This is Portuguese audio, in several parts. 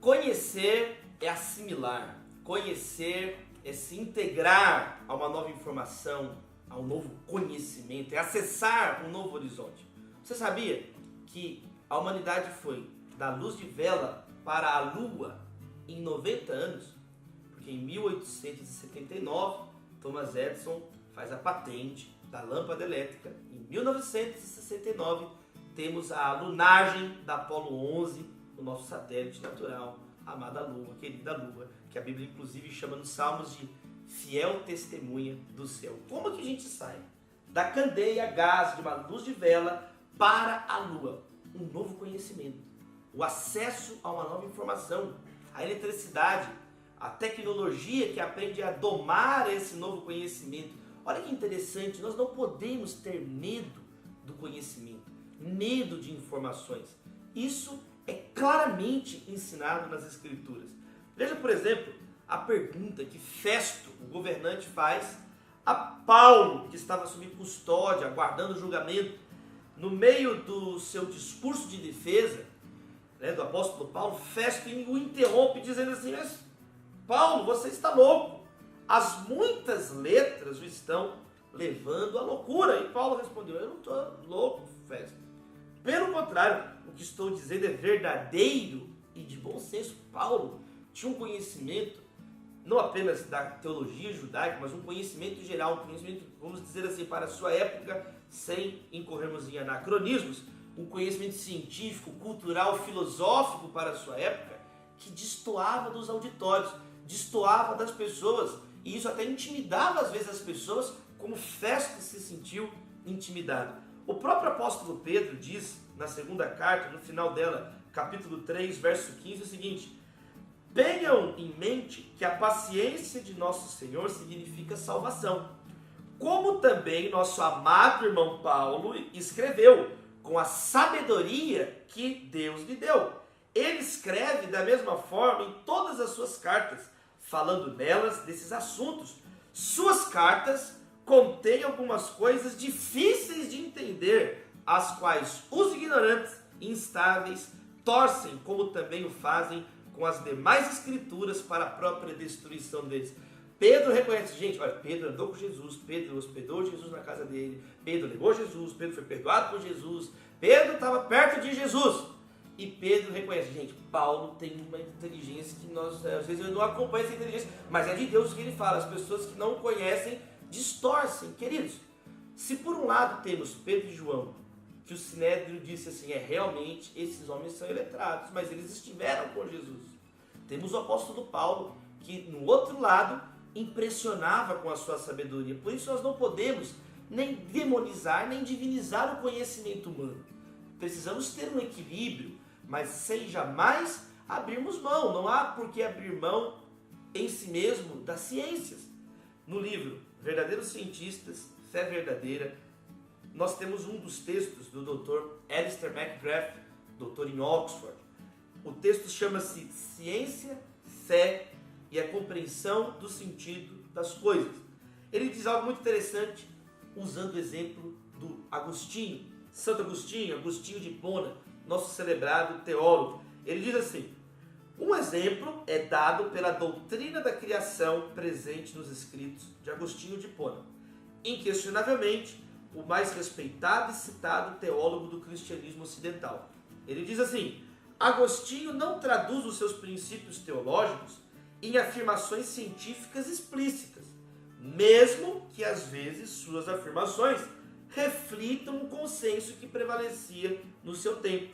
Conhecer é assimilar, conhecer é se integrar a uma nova informação, a um novo conhecimento, é acessar um novo horizonte. Você sabia que a humanidade foi da luz de vela para a lua em 90 anos? Porque em 1879, Thomas Edison faz a patente da lâmpada elétrica. Em 1969, temos a lunagem da Apolo 11, o nosso satélite natural, a amada Lua, querida Lua, que a Bíblia inclusive chama nos Salmos de fiel testemunha do céu. Como que a gente sai da candeia gás de uma luz de vela para a Lua? Um novo conhecimento, o acesso a uma nova informação, a eletricidade, a tecnologia que aprende a domar esse novo conhecimento. Olha que interessante, nós não podemos ter medo do conhecimento, medo de informações. Isso é claramente ensinado nas Escrituras. Veja, por exemplo, a pergunta que Festo, o governante, faz a Paulo, que estava sob custódia, aguardando o julgamento. No meio do seu discurso de defesa, do apóstolo Paulo, Festo o interrompe dizendo assim: mas Paulo, você está louco. As muitas letras o estão levando à loucura. E Paulo respondeu: eu não estou louco, Festo. Pelo contrário, o que estou dizendo é verdadeiro e de bom senso. Paulo tinha um conhecimento, não apenas da teologia judaica, mas um conhecimento geral, um conhecimento, vamos dizer assim, para a sua época, sem incorrermos em anacronismos, um conhecimento científico, cultural, filosófico para a sua época, que destoava dos auditórios, destoava das pessoas, e isso até intimidava às vezes as pessoas, como Festo se sentiu intimidado. O próprio apóstolo Pedro diz na segunda carta, no final dela, capítulo 3, verso 15, o seguinte: tenham em mente que a paciência de nosso Senhor significa salvação, como também nosso amado irmão Paulo escreveu, com a sabedoria que Deus lhe deu. Ele escreve da mesma forma em todas as suas cartas, falando nelas desses assuntos. Suas cartas contêm algumas coisas difíceis de entender, as quais os ignorantes e instáveis torcem, como também o fazem com as demais escrituras para a própria destruição deles. Pedro reconhece, gente, olha, Pedro andou com Jesus, Pedro hospedou Jesus na casa dele, Pedro levou Jesus, Pedro foi perdoado por Jesus, Pedro estava perto de Jesus. E Pedro reconhece, gente, Paulo tem uma inteligência que nós, às vezes eu não acompanho essa inteligência, mas é de Deus que ele fala. As pessoas que não conhecem distorcem. Queridos, se por um lado temos Pedro e João, que o Sinédrio disse assim, realmente esses homens são iletrados, mas eles estiveram com Jesus. Temos o apóstolo Paulo, que no outro lado impressionava com a sua sabedoria. Por isso nós não podemos nem demonizar, nem divinizar o conhecimento humano. Precisamos ter um equilíbrio, mas sem jamais abrirmos mão. Não há por que abrir mão em si mesmo das ciências. No livro Verdadeiros Cientistas, Fé Verdadeira, nós temos um dos textos do Dr. Alistair McGrath, doutor em Oxford. O texto chama-se Ciência, Fé e a Compreensão do Sentido das Coisas. Ele diz algo muito interessante, usando o exemplo do Agostinho, Santo Agostinho, Agostinho de Hipona, nosso celebrado teólogo. Ele diz assim: um exemplo é dado pela doutrina da criação presente nos escritos de Agostinho de Hipona, inquestionavelmente o mais respeitado e citado teólogo do cristianismo ocidental. Ele diz assim: Agostinho não traduz os seus princípios teológicos em afirmações científicas explícitas, mesmo que às vezes suas afirmações reflitam o consenso que prevalecia no seu tempo.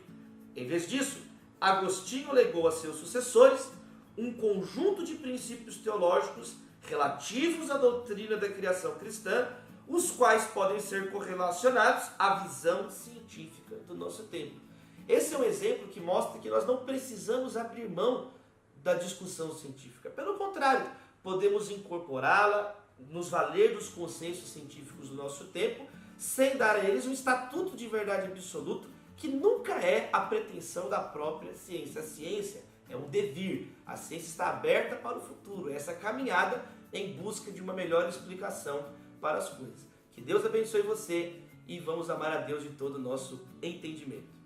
Em vez disso, Agostinho legou a seus sucessores um conjunto de princípios teológicos relativos à doutrina da criação cristã, os quais podem ser correlacionados à visão científica do nosso tempo. Esse é um exemplo que mostra que nós não precisamos abrir mão da discussão científica. Pelo contrário, podemos incorporá-la, nos valer dos consensos científicos do nosso tempo, sem dar a eles um estatuto de verdade absoluta, que nunca é a pretensão da própria ciência. A ciência é um devir, a ciência está aberta para o futuro, essa caminhada em busca de uma melhor explicação para as coisas. Que Deus abençoe você e vamos amar a Deus de todo o nosso entendimento.